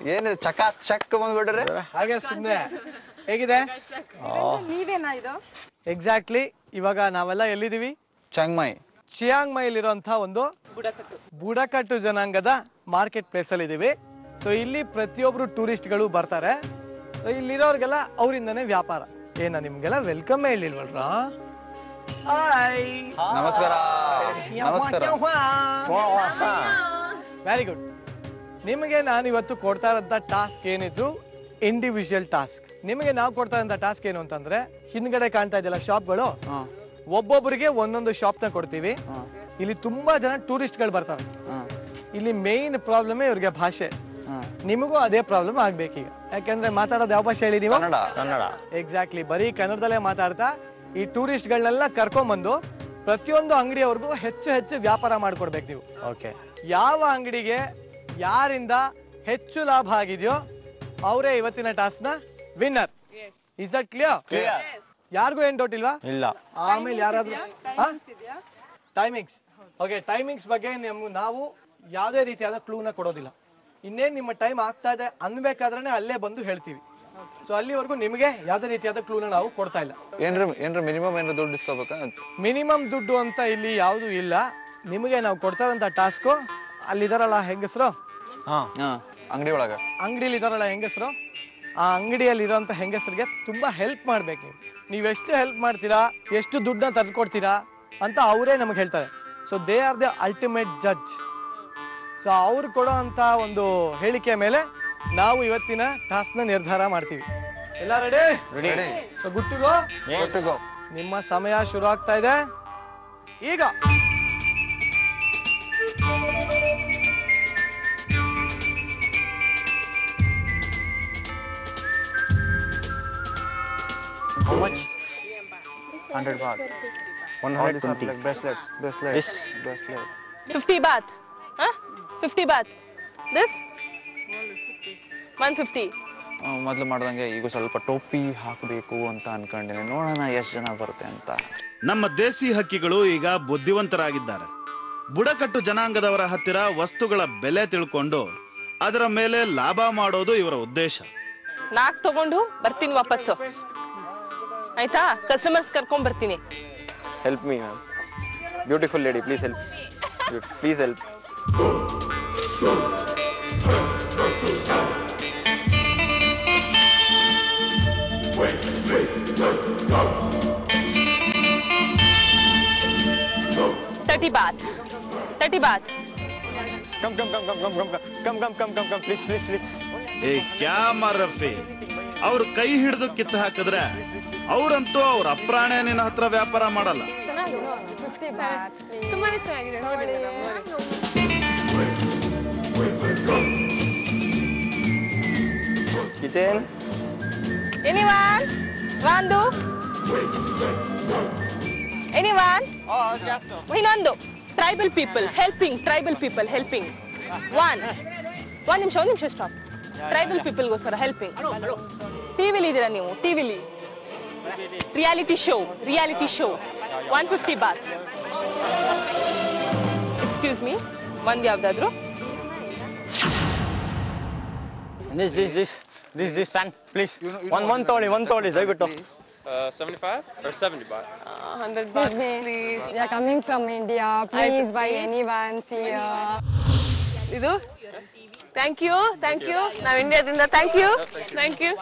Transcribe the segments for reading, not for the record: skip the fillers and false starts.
ಏನು ಚಕ ಚಕ್ ಬಂದ್ಬಿಟ್ರೆ ಹಾಗೆ ಸುಮ್ನೆ ಹೇಗಿದೆ ನೀವೇನಾ ಇದು ಎಕ್ಸಾಕ್ಟ್ಲಿ ಇವಾಗ ನಾವೆಲ್ಲ ಎಲ್ಲಿದೀವಿ ಚಿಯಾಂಗ್ ಮೈಲಿರುವಂತಹ ಒಂದು ಬುಡಕಟ್ಟು ಜನಾಂಗದ ಮಾರ್ಕೆಟ್ ಪ್ಲೇಸ್ ಅಲ್ಲಿ ಇದೀವಿ ಸೊ ಇಲ್ಲಿ ಪ್ರತಿಯೊಬ್ರು ಟೂರಿಸ್ಟ್ಗಳು ಬರ್ತಾರೆ ಸೊ ಇಲ್ಲಿರೋರ್ಗೆಲ್ಲ ಅವರಿಂದನೇ ವ್ಯಾಪಾರ ಏನ ನಿಮ್ಗೆಲ್ಲ ವೆಲ್ಕಮ್ ಹೇಳಿಲ್ವಲ್ರ ನಮಸ್ಕಾರ ವೆರಿ ಗುಡ್ ನಿಮಗೆ ನಾನು ಇವತ್ತು ಕೊಡ್ತಾ ಇರೋಂಥ ಟಾಸ್ಕ್ ಏನಿದ್ರು ಇಂಡಿವಿಜುವಲ್ ಟಾಸ್ಕ್ ನಿಮಗೆ ನಾವು ಕೊಡ್ತಾ ಇರೋಂಥ ಟಾಸ್ಕ್ ಏನು ಅಂತಂದ್ರೆ ಹಿಂದ್ಗಡೆ ಕಾಣ್ತಾ ಇದೆಯಲ್ಲ ಶಾಪ್ಗಳು ಒಬ್ಬೊಬ್ಬರಿಗೆ ಒಂದೊಂದು ಶಾಪ್ ನ ಕೊಡ್ತೀವಿ ಇಲ್ಲಿ ತುಂಬಾ ಜನ ಟೂರಿಸ್ಟ್ ಗಳು ಬರ್ತಾರೆ ಇಲ್ಲಿ ಮೇನ್ ಪ್ರಾಬ್ಲಮ್ ಇವ್ರಿಗೆ ಭಾಷೆ ನಿಮಗೂ ಅದೇ ಪ್ರಾಬ್ಲಮ್ ಆಗ್ಬೇಕೀಗ ಯಾಕಂದ್ರೆ ಮಾತಾಡೋದು ಯಾವ ಭಾಷೆ ಹೇಳಿ ನೀವು ಕನ್ನಡ ಎಕ್ಸಾಕ್ಟ್ಲಿ ಬರೀ ಕನ್ನಡದಲ್ಲೇ ಮಾತಾಡ್ತಾ ಈ ಟೂರಿಸ್ಟ್ ಗಳನ್ನೆಲ್ಲ ಕರ್ಕೊಂಡ್ಬಂದು ಪ್ರತಿಯೊಂದು ಅಂಗಡಿಯವ್ರಿಗೂ ಹೆಚ್ಚು ಹೆಚ್ಚು ವ್ಯಾಪಾರ ಮಾಡ್ಕೊಡ್ಬೇಕು ನೀವು ಓಕೆ ಯಾವ ಅಂಗಡಿಗೆ ಯಾರಿಂದ ಹೆಚ್ಚು ಲಾಭ ಆಗಿದೆಯೋ ಅವರೇ ಇವತ್ತಿನ ಟಾಸ್ಕ್ ನ ವಿನ್ನರ್ ಇಸ್ ದಟ್ ಕ್ಲಿಯರ್ ಯಾರಿಗೂ ಏನ್ ಡೌಟ್ ಇಲ್ವಾ ಇಲ್ಲ ಆಮೇಲೆ ಯಾರಾದ್ರೂ ಟೈಮಿಂಗ್ಸ್ ಓಕೆ ಟೈಮಿಂಗ್ಸ್ ಬಗ್ಗೆ ನಾವು ಯಾವುದೇ ರೀತಿಯಾದ ಕ್ಲೂನ ಕೊಡೋದಿಲ್ಲ ಇನ್ನೇನ್ ನಿಮ್ಮ ಟೈಮ್ ಆಗ್ತಾ ಇದೆ ಅನ್ಬೇಕಾದ್ರೆ ಅಲ್ಲೇ ಬಂದು ಹೇಳ್ತೀವಿ ಸೊ ಅಲ್ಲಿವರೆಗೂ ನಿಮಗೆ ಯಾವ್ದೇ ರೀತಿಯಾದ ಕ್ಲೂನ ನಾವು ಕೊಡ್ತಾ ಇಲ್ಲ ಏನ್ರ ಮಿನಿಮಮ್ ಏನ್ರ ದುಡ್ಡು ಇಸ್ಕೋಬೇಕಾ ಮಿನಿಮಮ್ ದುಡ್ಡು ಅಂತ ಇಲ್ಲಿ ಯಾವ್ದು ಇಲ್ಲ ನಿಮಗೆ ನಾವು ಕೊಡ್ತಾ ಇರೋಂಥ ಟಾಸ್ಕು ಅಲ್ಲಿದಾರಲ್ಲ ಹೆಂಗಸರು ಅಂಗಡಿಲಿ ಇದಾರಲ್ಲ ಹೆಂಗಸರು ಆ ಅಂಗಡಿಯಲ್ಲಿ ಇರೋಂಥ ಹೆಂಗಸರಿಗೆ ತುಂಬಾ ಹೆಲ್ಪ್ ಮಾಡ್ಬೇಕು ನೀವು ಎಷ್ಟು ಹೆಲ್ಪ್ ಮಾಡ್ತೀರಾ ಎಷ್ಟು ದುಡ್ಡನ್ನ ತಂದ್ಕೊಡ್ತೀರಾ ಅಂತ ಅವರೇ ನಮಗೆ ಹೇಳ್ತಾರೆ so they are the ultimate judge so ಅವ್ರು ಕೊಡೋ ಅಂತ ಒಂದು ಹೇಳಿಕೆ ಮೇಲೆ ನಾವು ಇವತ್ತಿನ ಟಾಸ್ಕ್ ನ ನಿರ್ಧಾರ ಮಾಡ್ತೀವಿ ಎಲ್ಲ ರೆಡಿ ಸೊ ಗುಟ್ಟಿಗೋ ನಿಮ್ಮ ಸಮಯ ಶುರು ಆಗ್ತಾ ಇದೆ ಈಗ How much? 100 baht. 120. Like bracelets. 50 baht. Huh? 50 baht. This? 150. ಮೊದಲು ಮಾಡ್ದಂಗೆ ಈಗ ಸ್ವಲ್ಪ ಟೋಪಿ ಹಾಕಬೇಕು ಅಂತ ಅನ್ಕೊಂಡಿನಿ ನೋಡೋಣ ಎಷ್ಟು ಜನ ಬರುತ್ತೆ ಅಂತ ನಮ್ಮ ದೇಸಿ ಹಕ್ಕಿಗಳು ಈಗ ಬುದ್ಧಿವಂತರಾಗಿದ್ದಾರೆ ಬುಡಕಟ್ಟು ಜನಾಂಗದವರ ಹತ್ತಿರ ವಸ್ತುಗಳ ಬೆಲೆ ತಿಳ್ಕೊಂಡು ಅದರ ಮೇಲೆ ಲಾಭ ಮಾಡೋದು ಇವರ ಉದ್ದೇಶ ನಾಕ್ ತಗೊಂಡು ಬರ್ತೀನಿ ವಾಪಸ್ಸು ಆಯ್ತಾ ಕಸ್ಟಮರ್ಸ್ ಕರ್ಕೊಂಡ್ ಬರ್ತೀನಿ help me ma'am beautiful lady please help $30 baht. Come, please. ಏ ಕ್ಯಾ ಮಾರಫಿ ಅವ್ರ ಕೈ ಹಿಡಿದು ಕಿತ್ತು ಹಾಕಿದ್ರೆ ಅವ್ರಂತೂ ಅವ್ರ ಅಪ್ರಾಣೆ ನಿನ್ನ ಹತ್ರ ವ್ಯಾಪಾರ ಮಾಡಲ್ಲ ತುಂಬಾನೇ ಚೆನ್ನಾಗಿದೆ ನೋಡಿ ಕಿಚನ್ Anyone? Randu? Anyone? ಇನ್ನೊಂದು ಟ್ರೈಬಲ್ ಪೀಪಲ್ ಹೆಲ್ಪಿಂಗ್ ಒಂದ್ ನಿಮಿಷ ಸ್ಟಾಪ್ ಟ್ರೈಬಲ್ ಪೀಪಲ್ಗೋಸ್ಕರ ಹೆಲ್ಪಿಂಗ್ ಟಿವಿಲಿ ಇದ್ದೀರಾ ನೀವು ಟಿವಿಲಿ reality show 150 baht excuse me ಒಂದ್ ಯಾವ್ದಾದ್ರು this fan please one ತೋಳಿ ದಯವಿಟ್ಟು 75 or 70 baht 100 baht please We are coming from India. Please buy anyone here. ಇದು ಥ್ಯಾಂಕ್ ಯು ನಾವು ಇಂಡಿಯಾದಿಂದ ಥ್ಯಾಂಕ್ ಯು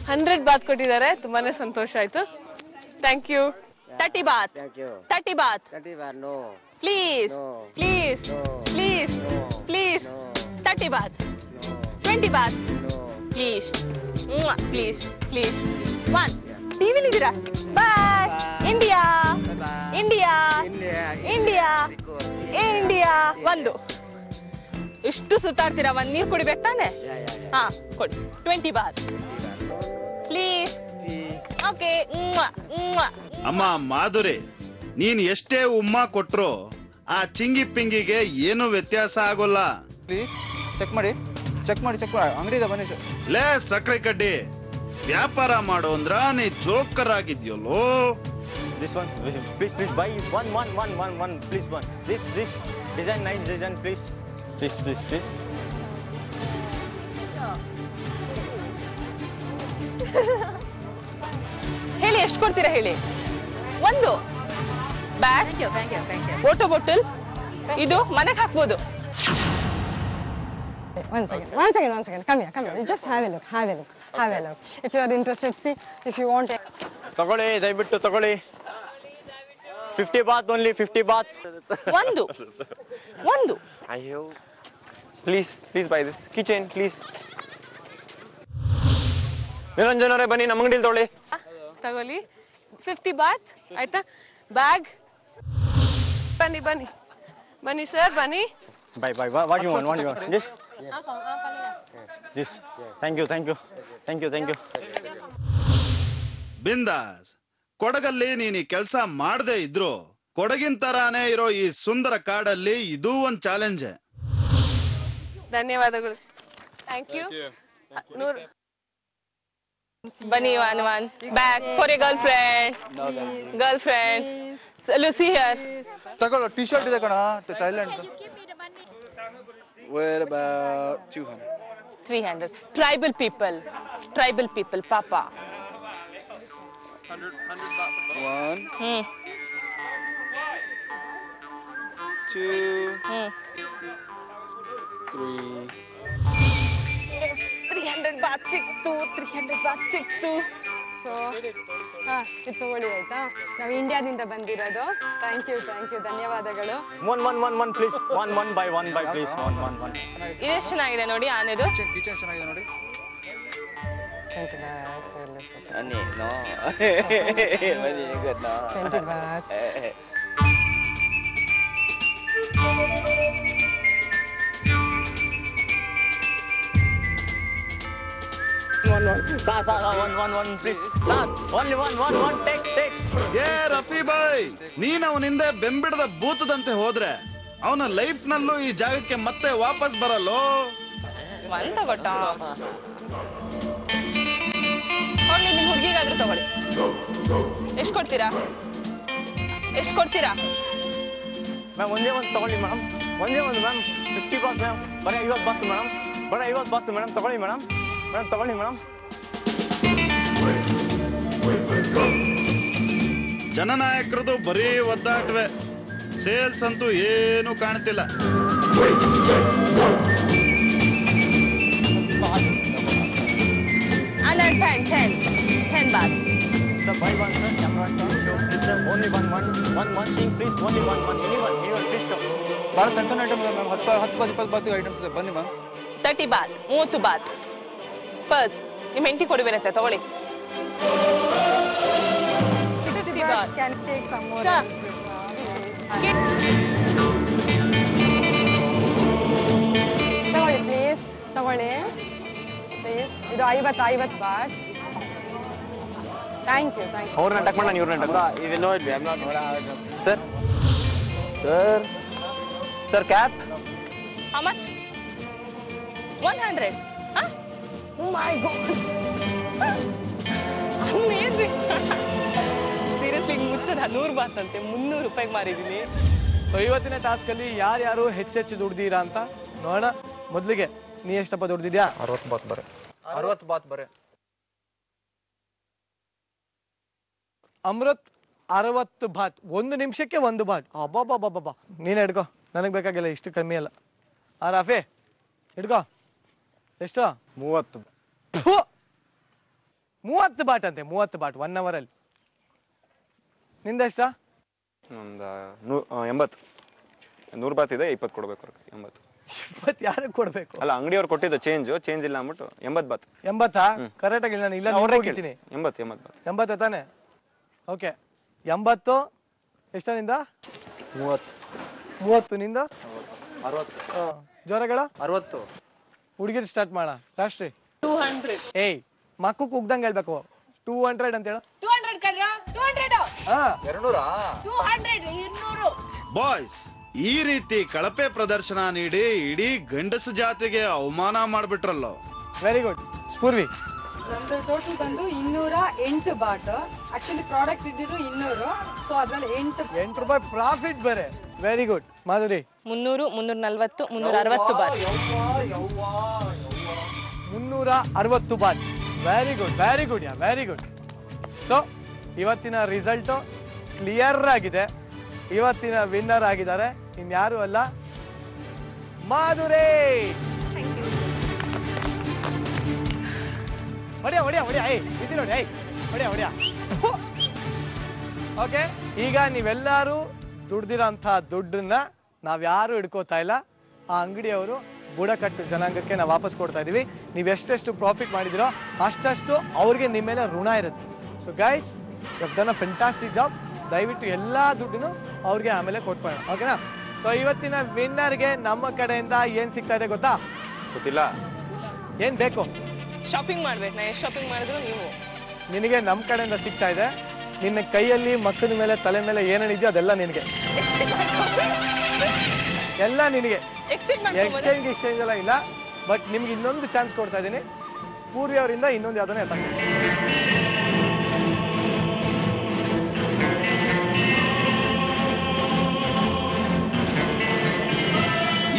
100 ಬಾತ್ ಕೊಟ್ಟಿದ್ದಾರೆ ತುಂಬಾನೇ ಸಂತೋಷ ಆಯ್ತು thank you 30 baht 30 baht No. please 30 baht 20 baht please one ಟಿವಿಲಿ ಇದ್ದೀರಾ ಬಾಯ್ India ಒಂದು ಇಷ್ಟು ಸುತ್ತಾಡ್ತೀರಾ ಒಂದ್ ನೀರ್ ಕುಡಿಬೇಕು ತಾನೆ ಹಾ ಕೊಡಿ 20 baht ಪ್ಲೀಸ್ ಓಕೆ ಅಮ್ಮ ಮಾಧುರಿ ನೀನ್ ಎಷ್ಟೇ ಉಮ್ಮ ಕೊಟ್ರು ಆ ಚಿಂಗಿ ಪಿಂಗಿಗೆ ಏನು ವ್ಯತ್ಯಾಸ ಆಗೋಲ್ಲ ಪ್ಲೀಸ್ ಚೆಕ್ ಮಾಡಿ ಅಂಗಡಿಗೆ ಬನ್ನಿ ಸರ್ ಲೇ ಸಕ್ರೆ ಕಡ್ಡಿ ವ್ಯಾಪಾರ ಮಾಡೋ ಅಂದ್ರ ನೀ joker ಆಗಿದ್ಯಲ್ಲೋ This one. Please buy one. Please one. This design, nice design, please. Please. ಹೇಳಿ ಎಷ್ಟು ಕೊಡ್ತೀರಾ ಹೇಳಿ. ಒಂದು ಬ್ಯಾಗ್, ವಾಟರ್ ಬಾಟಲ್, ಇದು ಮನೆಗೆ ಹಾಕ್ಬೋದು. One second. Come here. You just have a look. If you are interested, see. If you want. ತಗೊಳ್ಳಿ, ದಯವಿಟ್ಟು ತಗೊಳ್ಳಿ. 50 baht only, 50 baht. ಒಂದು ಅಯ್ಯೋ, please by this kitchen please. Niranjan ಅವರೇ ಬನ್ನಿ, ನಮ್ಮ ಅಂಗಡಿಲಿ ತೊಗೊಳ್ಳಿ. ತಗೊಳ್ಳಿ. 50 ಬಾತ್ ಆಯ್ತಾ. ಬ್ಯಾಗ್, ಬನ್ನಿ ಸರ್, ಬನ್ನಿ. Bye. What you want? This. Thank you. ಬಿಂದಾಸ್. ಕೊಡಗಲ್ಲಿ ನೀನು ಈ ಕೆಲಸ ಮಾಡದೇ ಇದ್ರು ಕೊಡಗಿನ ತರಾನೇ ಇರೋ ಈ ಸುಂದರ ಕಾಡಲ್ಲಿ ಇದೂ ಒಂದು ಚಾಲೆಂಜ್. ಧನ್ಯವಾದಗಳು. Thank you. ಬನ್ನಿ. one bag for a girlfriend. Lucy here. ತಗೊಳ್ಳೋ, ಟಿ ಶರ್ಟ್ ಇದೆ ಕಣ, Thailand. Where about 200? 300. Tribal people, Papa. 100 baht for both. 1, 2, 3. 300 baht ಸಿಕ್ತು. So, ಇದು ತಗೊಳ್ಳಿ ಆಯ್ತಾ. ನಾವು ಇಂಡಿಯಾದಿಂದ ಬಂದಿರೋದು. ಥ್ಯಾಂಕ್ ಯು ಧನ್ಯವಾದಗಳು. One, please. One by please. One. ಇದೆಷ್ಟು ಚೆನ್ನಾಗಿದೆ ನೋಡಿ ಆನೆದು. ಕಿಚನ್ ಚೆನ್ನಾಗಿದೆ ನೋಡಿ. 20 baht. No. 20 good no. 20 baht. One, please. Start. Only one. Take. ಏ ರಫಿ ಬಾಯ್, ನೀನ್ ಅವನಿಂದ ಬೆಂಬಿಡದ ಭೂತದಂತೆ ಹೋದ್ರೆ ಅವನ ಲೈಫ್ ನಲ್ಲೂ ಈ ಜಾಗಕ್ಕೆ ಮತ್ತೆ ವಾಪಸ್ ಬರಲ್ಲೋ. ಒಂದ್ ತಗೊಟ್ಟ. ಹೋಗ್ಲಿ, ನಿಮ್ ಹುಡುಗಿಗಾದ್ರೂ ತಗೊಳ್ಳಿ. ಎಷ್ಟು ಕೊಡ್ತೀರಾ? ಮ್ಯಾಮ್ ಒಂದೇ ಒಂದು ತಗೊಳ್ಳಿ ಮ್ಯಾಮ್. Ma'am 50 baht ma'am. ಬರೀ 50 baht ಮೇಡಮ್. 50 baht madam. ತಗೊಳ್ಳಿ ಮೇಡಮ್. ಜನನಾಯಕರದು ಬರೀ ಒದ್ದಾಟವೇ, ಸೇಲ್ಸ್ ಅಂತೂ ಏನು ಕಾಣ್ತಿಲ್ಲ. Under 10 baht. Sir, buy one, sir. Camera, sir. Only one thing, please. Only one. Anyone, please come. ಭಾಳ ಸಣ್ಣ ಐಟಮ್ ಇದೆ ಮ್ಯಾಮ್. 10-20 ಐಟಮ್ಸ್ ಇದೆ. ಬನ್ನಿ ಮ್ಯಾಮ್. 30 baht, 30 baht. ಪರ್ಸ್ ನಿಮ್ಮ ಹೆಂಡತಿ ಕೊಡಬೇಕಂತೆ, ತಗೊಳ್ಳಿ. 60 baht. Can take some more. ತಗೊಳ್ಳಿ ಪ್ಲೀಸ್. ಇದು 50 ಬಾಟ್. Thank you. ಅವ್ರನ್ನ ಅಟ್ಯಾಕ್ ಮಾಡಿ, ನಾನು ಇವ್ರನ್ನ attack. Even know it, I'm not. Sir, cap. How much? 100. Huh? Oh my god. Amazing. Seriously, ಮುಚ್ಚದ 100 ಬಾತ್ ಅಂತೆ, 300 ರೂಪಾಯಿಗೆ ಮಾರಿದೀನಿ. ಸೊ ಇವತ್ತಿನ ಟಾಸ್ಕ್ ಅಲ್ಲಿ ಯಾರ್ಯಾರು ಹೆಚ್ಚೆಚ್ಚು ದುಡ್ದಿರಾ ಅಂತ ನೋಡೋಣ. ಮೊದಲಿಗೆ ನೀ ಎಷ್ಟಪ್ಪ ದುಡ್ದಿದ್ಯಾ? 60 ಬಾತ್ ಬರೆ. 60 ಬಾತ್ ಬರೆ. ಅಮೃತ್ 60 ಬಾತ್. 1 ನಿಮಿಷಕ್ಕೆ 1 ಬಾತ್. ಅಬ್ಬಬ್ಬಬ್ಬಬ್ಬ. ನೀನ್ ಹಿಡ್ಕೋ, ನನಗೆ ಬೇಕಾಗಿಲ್ಲ, ಇಷ್ಟು ಕಮ್ಮಿ ಅಲ್ಲ. ರಾಫಿ ಹಿಡ್ಕೋ. ಎಷ್ಟು? 30. 30 ಬಾಟ್ ಅಂತೆ. 30 ಬಾಟ್ 1 hour ಅಲ್ಲಿ. ನಿಂದೆಷ್ಟ? ಒಂದು 80. 100 ಬಾತ್ ಇದೆ, 20 ಕೊಡ್ಬೇಕು. 80. 20 ಯಾರಿಗೆ ಕೊಡ್ಬೇಕು? ಅಲ್ಲ, ಅಂಗಡಿಯವ್ರು ಕೊಟ್ಟಿದ್ದು ಚೇಂಜ್ ಇಲ್ಲ ಅಂದ್ಬಿಟ್ಟು 80 ಬಾತ್. 80? ಕರೆಕ್ಟ್ ಆಗಿಲ್ಲ, ನಾನು ಇಲ್ಲ ಹೋಗಿದ್ದೀನಿ. 80 ಬಾತ್. 80 ತಾನೆ? ಓಕೆ. 80 ಎಷ್ಟ ನಿಂದ? 30 ನಿಂದ? 60. ಜ್ವರಗಳ 60. ಹುಡುಗಿರ್ ಸ್ಟಾರ್ಟ್ ಮಾಡ. ರಾಷ್ಟ್ರೀ 200. ಏಯ್, ಮಕ್ಕು ಕುಗ್ದಂಗೆ ಹೇಳ್ಬೇಕು. 200 ಅಂತ ಹೇಳ. 200 ಕರ್ರ. 200. 200. 200. ಬಾಯ್ಸ್, ಈ ರೀತಿ ಕಳಪೆ ಪ್ರದರ್ಶನ ನೀಡಿ ಇಡೀ ಗಂಡಸ ಜಾತಿಗೆ ಅವಮಾನ ಮಾಡ್ಬಿಟ್ರಲ್ಲೋ. Very good. ಸ್ಪೂರ್ವಿ ನಮ್ದು ಟೋಟಲ್ ಬಂದು 208 ಬಾಟ್. ಆಕ್ಚುಲಿ ಪ್ರಾಡಕ್ಟ್ ಇದ್ದಿದ್ದು 200, ಸೊ ಅದ್ರಲ್ಲಿ 8 ರೂಪಾಯಿ ಪ್ರಾಫಿಟ್ ಬೇರೆ. Very good Madhuri. 300, 340, 360 baht. 360 baht. Very good, very good yeah, very good. So ಇವತ್ತಿನ ರಿಸಲ್ಟ್ ಕ್ಲಿಯರ್ ಆಗಿದೆ. ಇವತ್ತಿನ ವಿನ್ನರ್ ಆಗಿದ್ದಾರೆ ಇನ್ಯಾರು ಅಲ್ಲ, ಮಾಧುರಿ. ಹೊಡಿಯ ಹೊಡಿಯ ಹೊಡಿಯ, ಇದು ನೋಡಿ, ಹೊಡಿಯ ಹೊಡಿಯ. ಓಕೆ, ಈಗ ನೀವೆಲ್ಲರೂ ದುಡ್ದಿರೋಂತಹ ದುಡ್ಡನ್ನ ನಾವ್ಯಾರು ಹಿಡ್ಕೋತಾ ಇಲ್ಲ. ಆ ಅಂಗಡಿಯವರು ಬುಡಕಟ್ಟು ಜನಾಂಗಕ್ಕೆ ನಾವು ವಾಪಸ್ ಕೊಡ್ತಾ ಇದೀವಿ. ನೀವು ಎಷ್ಟೆಷ್ಟು ಪ್ರಾಫಿಟ್ ಮಾಡಿದಿರೋ ಅಷ್ಟಷ್ಟು ಅವ್ರಿಗೆ ನಿಮ್ಮ ಮೇಲೆ ಋಣ ಇರುತ್ತೆ. So guys, you have done a fantastic job. ದಯವಿಟ್ಟು ಎಲ್ಲಾ ದುಡ್ಡನ್ನು ಅವ್ರಿಗೆ ಆಮೇಲೆ ಕೊಟ್ಬೇಡ, ಓಕೆನಾ? ಸೊ ಇವತ್ತಿನ ವಿನ್ನರ್ಗೆ ನಮ್ಮ ಕಡೆಯಿಂದ ಏನ್ ಸಿಗ್ತಾ ಇದೆ ಗೊತ್ತಾ? ಗೊತ್ತಿಲ್ಲ. ಏನ್ ಬೇಕು? ಶಾಪಿಂಗ್ ಮಾಡ್ಬೇಕು. ನಾ ಎಷ್ಟು ಶಾಪಿಂಗ್ ಮಾಡಿದ್ರು ನೀವು ನಿನಗೆ ನಮ್ಮ ಕಡೆಯಿಂದ ಸಿಗ್ತಾ ಇದೆ. ನಿನ್ನ ಕೈಯಲ್ಲಿ, ಮಕ್ಕದ ಮೇಲೆ, ತಲೆ ಮೇಲೆ ಏನೇನಿದೆಯೋ ಅದೆಲ್ಲ ನಿನಗೆ, ಎಲ್ಲ ನಿನಗೆ. ಎಕ್ಸ್ಚೇಂಜ್ ಎಲ್ಲ ಇಲ್ಲ. ಬಟ್ ನಿಮ್ಗೆ ಇನ್ನೊಂದು ಚಾನ್ಸ್ ಕೊಡ್ತಾ ಇದ್ದೀನಿ. ಸ್ಫೂರ್ತಿ ಅವರಿಂದ ಇನ್ನೊಂದು ಯಾವ್ದನ್ನ ಎತ್ತಾಕ್ತೀನಿ.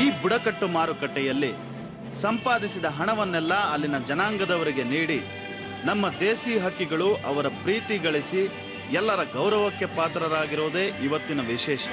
ಈ ಬುಡಕಟ್ಟು ಮಾರುಕಟ್ಟೆಯಲ್ಲಿ ಸಂಪಾದಿಸಿದ ಹಣವನ್ನೆಲ್ಲ ಅಲ್ಲಿನ ಜನಾಂಗದವರಿಗೆ ನೀಡಿ ನಮ್ಮ ದೇಸಿ ಹಕ್ಕಿಗಳು ಅವರ ಪ್ರೀತಿ ಗಳಿಸಿ ಎಲ್ಲರ ಗೌರವಕ್ಕೆ ಪಾತ್ರರಾಗಿರೋದೇ ಇವತ್ತಿನ ವಿಶೇಷ.